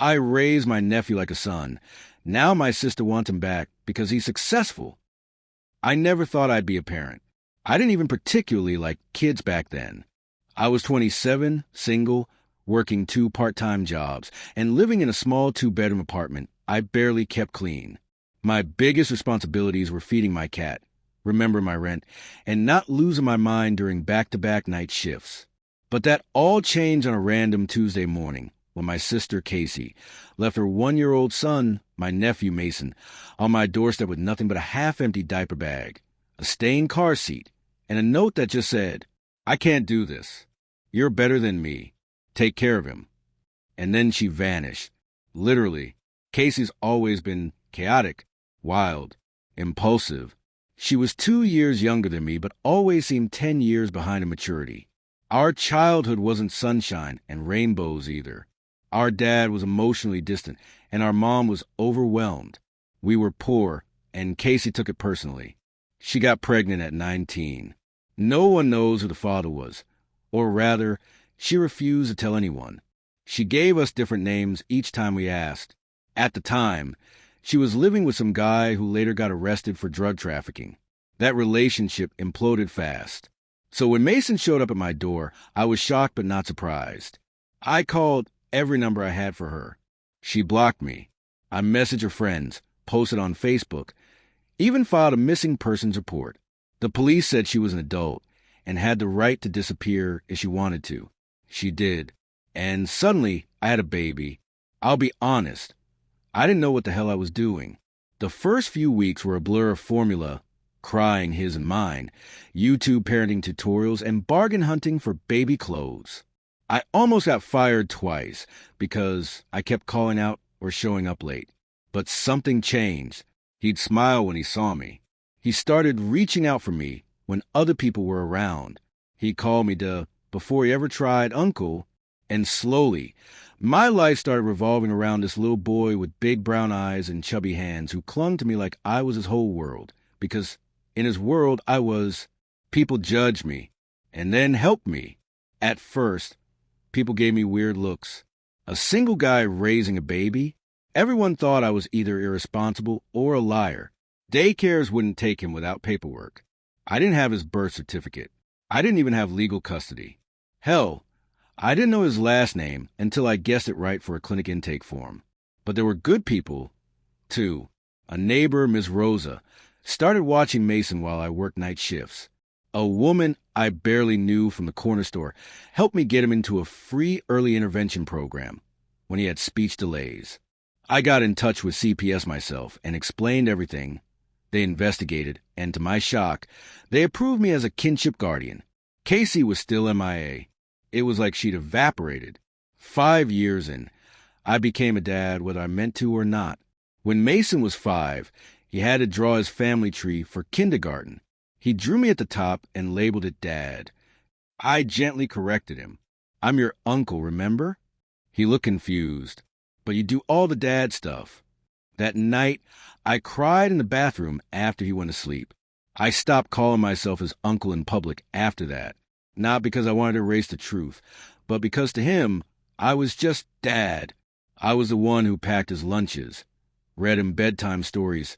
I raised my nephew like a son. Now my sister wants him back because he's successful. I never thought I'd be a parent. I didn't even particularly like kids back then. I was 27, single, working 2 part-time jobs, and living in a small 2-bedroom apartment I barely kept clean. My biggest responsibilities were feeding my cat, remembering my rent, and not losing my mind during back-to-back night shifts. But that all changed on a random Tuesday morning when my sister Casey left her 1-year-old son, my nephew Mason, on my doorstep with nothing but a half-empty diaper bag, a stained car seat, and a note that just said, "I can't do this. You're better than me. Take care of him." And then she vanished. Literally. Casey's always been chaotic, wild, impulsive. She was 2 years younger than me, but always seemed 10 years behind in maturity. Our childhood wasn't sunshine and rainbows either. Our dad was emotionally distant, and our mom was overwhelmed. We were poor, and Casey took it personally. She got pregnant at 19. No one knows who the father was, or rather, she refused to tell anyone. She gave us different names each time we asked. At the time, she was living with some guy who later got arrested for drug trafficking. That relationship imploded fast. So when Mason showed up at my door, I was shocked but not surprised. I called every number I had for her. She blocked me. I messaged her friends, posted on Facebook, even filed a missing persons report. The police said she was an adult and had the right to disappear if she wanted to. She did. And suddenly, I had a baby. I'll be honest, I didn't know what the hell I was doing. The first few weeks were a blur of formula, crying his and mine, YouTube parenting tutorials, and bargain hunting for baby clothes. I almost got fired twice because I kept calling out or showing up late. But something changed. He'd smile when he saw me. He started reaching out for me when other people were around. He'd call me before he ever tried uncle, and slowly, my life started revolving around this little boy with big brown eyes and chubby hands who clung to me like I was his whole world, because in his world people judged me, and then helped me. At first, people gave me weird looks. A single guy raising a baby? Everyone thought I was either irresponsible or a liar. Daycares wouldn't take him without paperwork. I didn't have his birth certificate. I didn't even have legal custody. Hell, I didn't know his last name until I guessed it right for a clinic intake form. But there were good people, too. A neighbor, Miss Rosa, started watching Mason while I worked night shifts. A woman I barely knew from the corner store helped me get him into a free early intervention program when he had speech delays. I got in touch with CPS myself and explained everything. They investigated, and to my shock, they approved me as a kinship guardian. Casey was still MIA. It was like she'd evaporated. 5 years in, I became a dad whether I meant to or not. When Mason was 5, he had to draw his family tree for kindergarten. He drew me at the top and labeled it Dad. I gently corrected him. "I'm your uncle, remember?" He looked confused. "But you do all the dad stuff." That night, I cried in the bathroom after he went to sleep. I stopped calling myself his uncle in public after that. Not because I wanted to erase the truth, but because to him, I was just Dad. I was the one who packed his lunches, read him bedtime stories,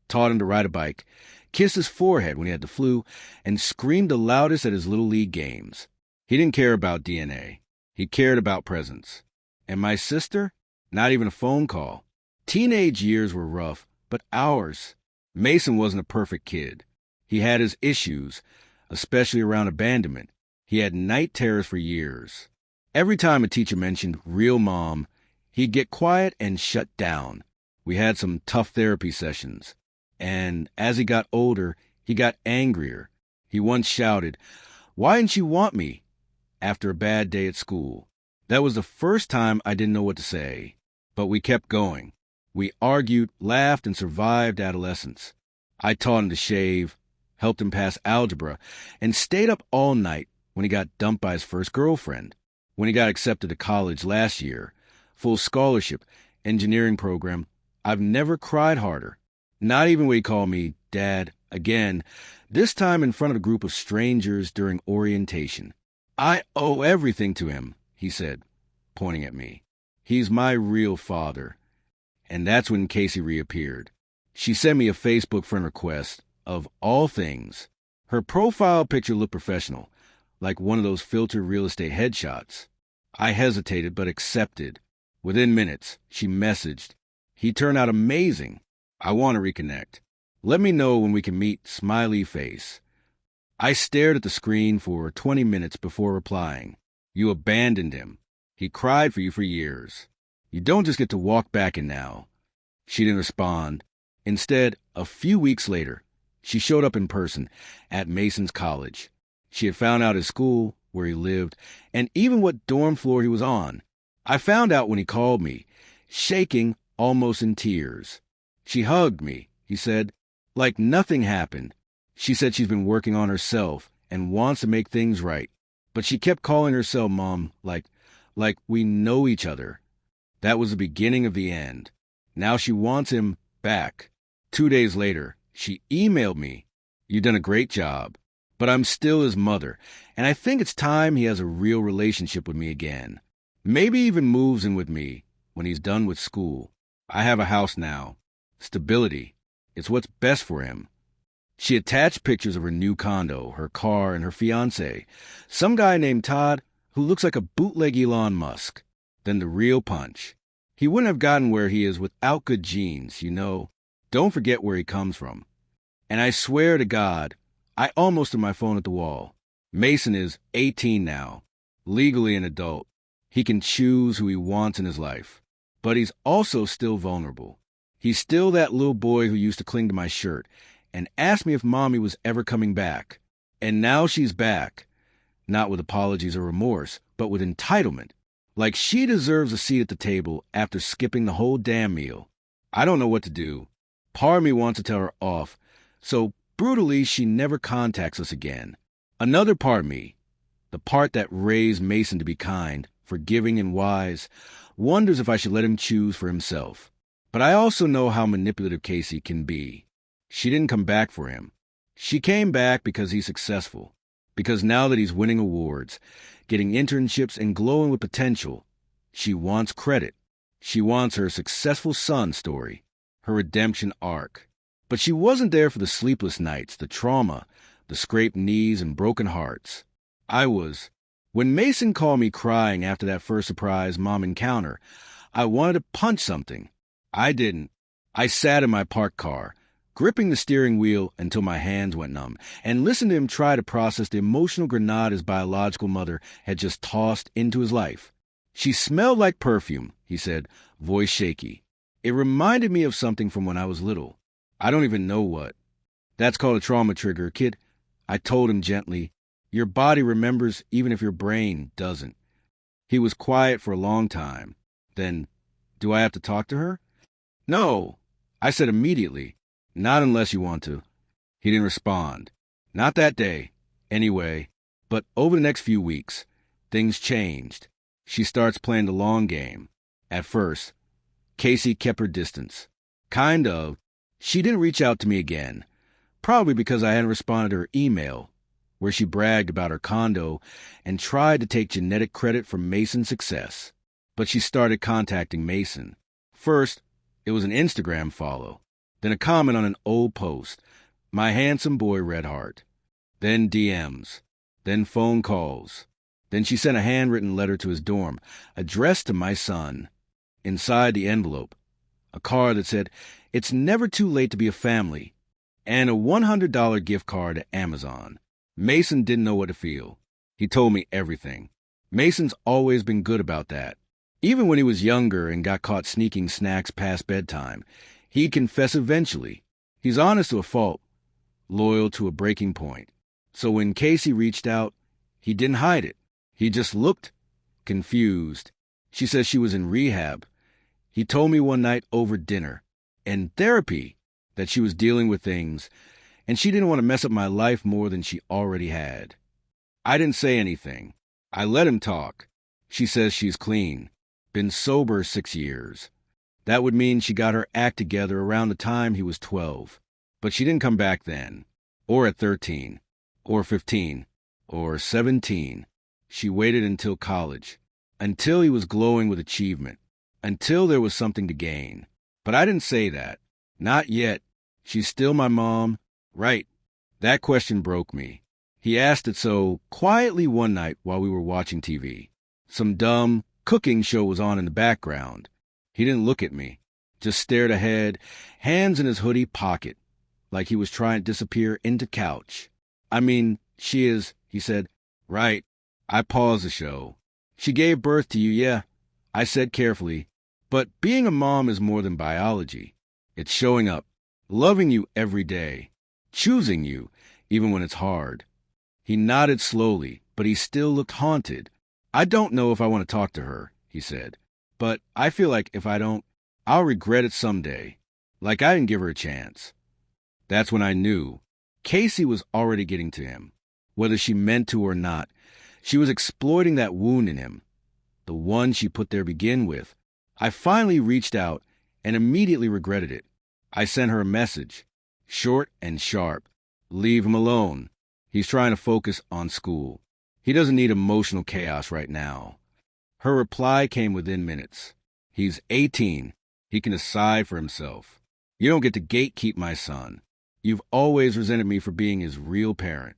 taught him to ride a bike, kissed his forehead when he had the flu, and screamed the loudest at his Little League games. He didn't care about DNA. He cared about presence. And my sister? Not even a phone call. Teenage years were rough, but ours. Mason wasn't a perfect kid. He had his issues, especially around abandonment. He had night terrors for years. Every time a teacher mentioned real mom, he'd get quiet and shut down. We had some tough therapy sessions. And as he got older, he got angrier. He once shouted, "Why didn't you want me?" after a bad day at school. That was the first time I didn't know what to say. But we kept going. We argued, laughed, and survived adolescence. I taught him to shave, helped him pass algebra, and stayed up all night when he got dumped by his first girlfriend. When he got accepted to college last year, full scholarship, engineering program, I've never cried harder. Not even when he called me Dad again, this time in front of a group of strangers during orientation. "I owe everything to him," he said, pointing at me. He's my real father. And that's when Casey reappeared. She sent me a Facebook friend request, of all things. Her profile picture looked professional, like one of those filtered real estate headshots. I hesitated but accepted. Within minutes, she messaged, "He turned out amazing. I want to reconnect. Let me know when we can meet, smiley face." I stared at the screen for 20 minutes before replying. "You abandoned him. He cried for you for years. You don't just get to walk back in now." She didn't respond. Instead, a few weeks later, she showed up in person at Mason's college. She had found out his school, where he lived, and even what dorm floor he was on. I found out when he called me, shaking, almost in tears. She hugged me, he said, like nothing happened. She said she's been working on herself and wants to make things right. But she kept calling herself Mom, like we know each other. That was the beginning of the end. Now she wants him back. 2 days later, she emailed me, "You've done a great job, but I'm still his mother, and I think it's time he has a real relationship with me again. Maybe even moves in with me when he's done with school. I have a house now. Stability. It's what's best for him." She attached pictures of her new condo, her car, and her fiancé, some guy named Todd who looks like a bootleg Elon Musk. Then the real punch. He wouldn't have gotten where he is without good genes, you know. Don't forget where he comes from. And I swear to God, I almost threw my phone at the wall. Mason is 18 now, legally an adult. He can choose who he wants in his life. But he's also still vulnerable. He's still that little boy who used to cling to my shirt and asked me if Mommy was ever coming back. And now she's back. Not with apologies or remorse, but with entitlement. Like she deserves a seat at the table after skipping the whole damn meal. I don't know what to do. Part of me wants to tell her off, so brutally she never contacts us again. Another part of me, the part that raised Mason to be kind, forgiving, and wise, wonders if I should let him choose for himself. But I also know how manipulative Casey can be. She didn't come back for him. She came back because he's successful. Because now that he's winning awards, getting internships, and glowing with potential, she wants credit. She wants her successful son story, her redemption arc. But she wasn't there for the sleepless nights, the trauma, the scraped knees, and broken hearts. I was. When Mason called me crying after that first surprise mom encounter, I wanted to punch something. I didn't. I sat in my parked car, gripping the steering wheel until my hands went numb, and listened to him try to process the emotional grenade his biological mother had just tossed into his life. "She smelled like perfume," he said, voice shaky. "It reminded me of something from when I was little. I don't even know what." "That's called a trauma trigger, kid," I told him gently. "Your body remembers even if your brain doesn't." He was quiet for a long time. Then, "Do I have to talk to her?" "No," I said immediately. "Not unless you want to." He didn't respond. Not that day, anyway. But over the next few weeks, things changed. She starts playing the long game. At first, Casey kept her distance. Kind of. She didn't reach out to me again, probably because I hadn't responded to her email, where she bragged about her condo and tried to take genetic credit for Mason's success. But she started contacting Mason. First, it was an Instagram follow. Then a comment on an old post, "My handsome boy Redheart." Then DMs. Then phone calls. Then she sent a handwritten letter to his dorm, addressed to my son. Inside the envelope, a card that said, "It's never too late to be a family," and a $100 gift card to Amazon. Mason didn't know what to feel. He told me everything. Mason's always been good about that. Even when he was younger and got caught sneaking snacks past bedtime, he'd confess eventually. He's honest to a fault, loyal to a breaking point. So when Casey reached out, he didn't hide it. He just looked confused. She says she was in rehab. He told me one night over dinner, in therapy, that she was dealing with things, and she didn't want to mess up my life more than she already had. I didn't say anything. I let him talk. She says she's clean, been sober 6 years. That would mean she got her act together around the time he was 12. But she didn't come back then, or at 13, or 15, or 17. She waited until college, until he was glowing with achievement. until there was something to gain. But I didn't say that. Not yet. She's still my mom, right? That question broke me. He asked it so quietly one night while we were watching TV. Some dumb cooking show was on in the background. He didn't look at me, just stared ahead, hands in his hoodie pocket, like he was trying to disappear into couch. I mean, she is, he said. Right. I paused the show. She gave birth to you, yeah, I said carefully. But being a mom is more than biology. It's showing up, loving you every day, choosing you, even when it's hard. He nodded slowly, but he still looked haunted. I don't know if I want to talk to her, he said. But I feel like if I don't, I'll regret it someday. Like I didn't give her a chance. That's when I knew. Casey was already getting to him. Whether she meant to or not, she was exploiting that wound in him. The one she put there to begin with. I finally reached out and immediately regretted it. I sent her a message. Short and sharp. Leave him alone. He's trying to focus on school. He doesn't need emotional chaos right now. Her reply came within minutes. He's 18. He can decide for himself. You don't get to gatekeep my son. You've always resented me for being his real parent.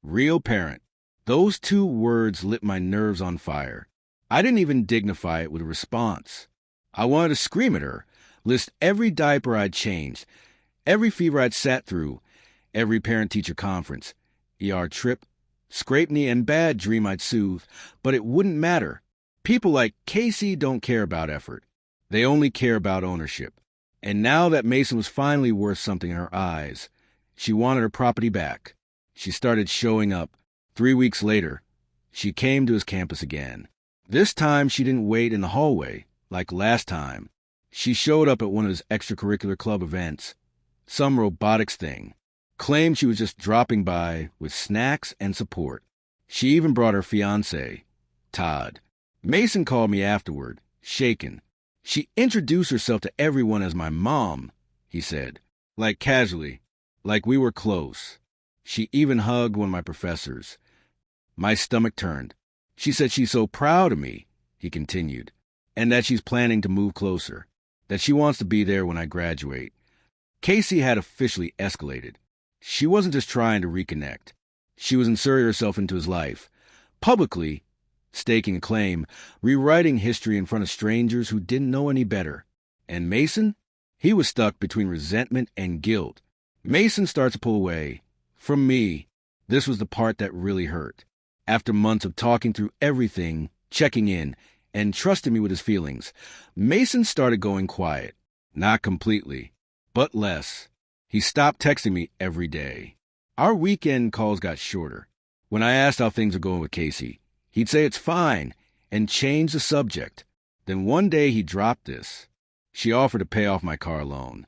Real parent. Those two words lit my nerves on fire. I didn't even dignify it with a response. I wanted to scream at her, list every diaper I'd changed, every fever I'd sat through, every parent-teacher conference, ER trip, scrape knee and bad dream I'd soothe, but it wouldn't matter. People like Casey don't care about effort. They only care about ownership. And now that Mason was finally worth something in her eyes, she wanted her property back. She started showing up. 3 weeks later, she came to his campus again. This time, she didn't wait in the hallway, like last time. She showed up at one of his extracurricular club events, some robotics thing. Claimed she was just dropping by with snacks and support. She even brought her fiancé, Todd. Mason called me afterward, shaken. She introduced herself to everyone as my mom, he said, like casually, like we were close. She even hugged one of my professors. My stomach turned. She said she's so proud of me, he continued, and that she's planning to move closer, that she wants to be there when I graduate. Casey had officially escalated. She wasn't just trying to reconnect. She was inserting herself into his life, publicly, staking a claim, rewriting history in front of strangers who didn't know any better. And Mason? He was stuck between resentment and guilt. Mason starts to pull away. From me. This was the part that really hurt. After months of talking through everything, checking in, and trusting me with his feelings, Mason started going quiet. Not completely, but less. He stopped texting me every day. Our weekend calls got shorter. When I asked how things were going with Casey, he'd say it's fine and change the subject. Then one day he dropped this. She offered to pay off my car loan.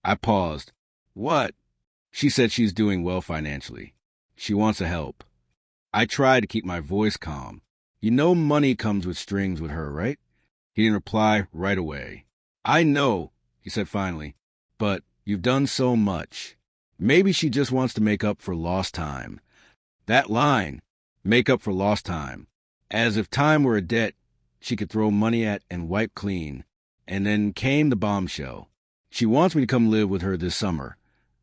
I paused. What? She said she's doing well financially. She wants to help. I tried to keep my voice calm. You know money comes with strings with her, right? He didn't reply right away. I know, he said finally, but you've done so much. Maybe she just wants to make up for lost time. That line, make up for lost time, as if time were a debt she could throw money at and wipe clean. And then came the bombshell. She wants me to come live with her this summer.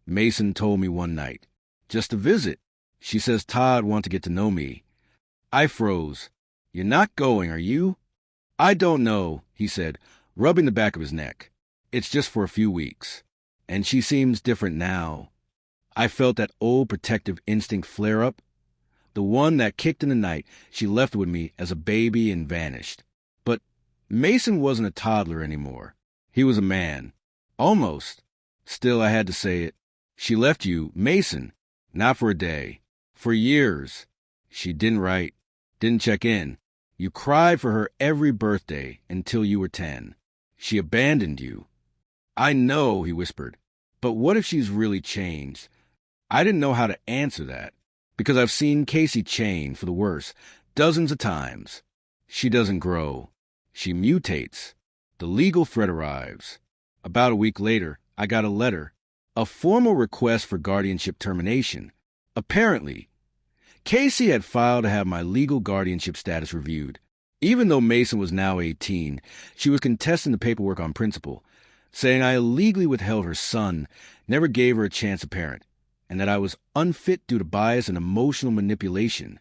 Mason told me one night. Just to visit. She says Todd wants to get to know me. I froze. You're not going, are you? I don't know, he said, rubbing the back of his neck. It's just for a few weeks. And she seems different now. I felt that old protective instinct flare up. The one that kicked in the night she left with me as a baby and vanished. But Mason wasn't a toddler anymore. He was a man. Almost. Still, I had to say it. She left you, Mason, not for a day. For years. She didn't write, didn't check in. You cried for her every birthday until you were 10. She abandoned you. I know, he whispered. But what if she's really changed? I didn't know how to answer that, because I've seen Casey change for the worse dozens of times. She doesn't grow. She mutates. The legal threat arrives. About a week later, I got a letter, a formal request for guardianship termination. Apparently, Casey had filed to have my legal guardianship status reviewed. Even though Mason was now 18, she was contesting the paperwork on principle, saying I illegally withheld her son, never gave her a chance to parent, and that I was unfit due to bias and emotional manipulation.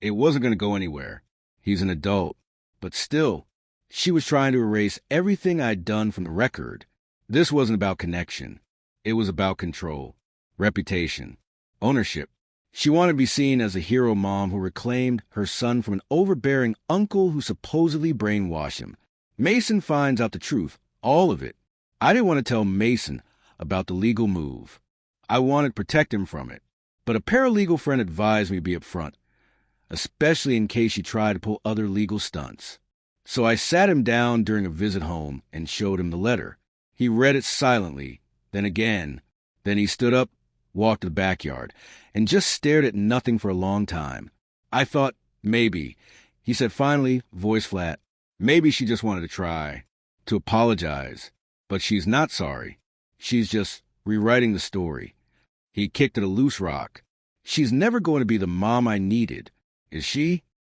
It wasn't going to go anywhere. He's an adult. But still, she was trying to erase everything I'd done from the record. This wasn't about connection. It was about control, reputation, ownership. She wanted to be seen as a hero mom who reclaimed her son from an overbearing uncle who supposedly brainwashed him. Mason finds out the truth, all of it. I didn't want to tell Mason about the legal move. I wanted to protect him from it. But a paralegal friend advised me to be upfront, especially in case she tried to pull other legal stunts. So I sat him down during a visit home and showed him the letter. He read it silently, then again. Then he stood up, walked to the backyard, and just stared at nothing for a long time. I thought, maybe. He said finally, voice flat, maybe she just wanted to try, to apologize. But she's not sorry. She's just rewriting the story. He kicked at a loose rock. She's never going to be the mom I needed, is she?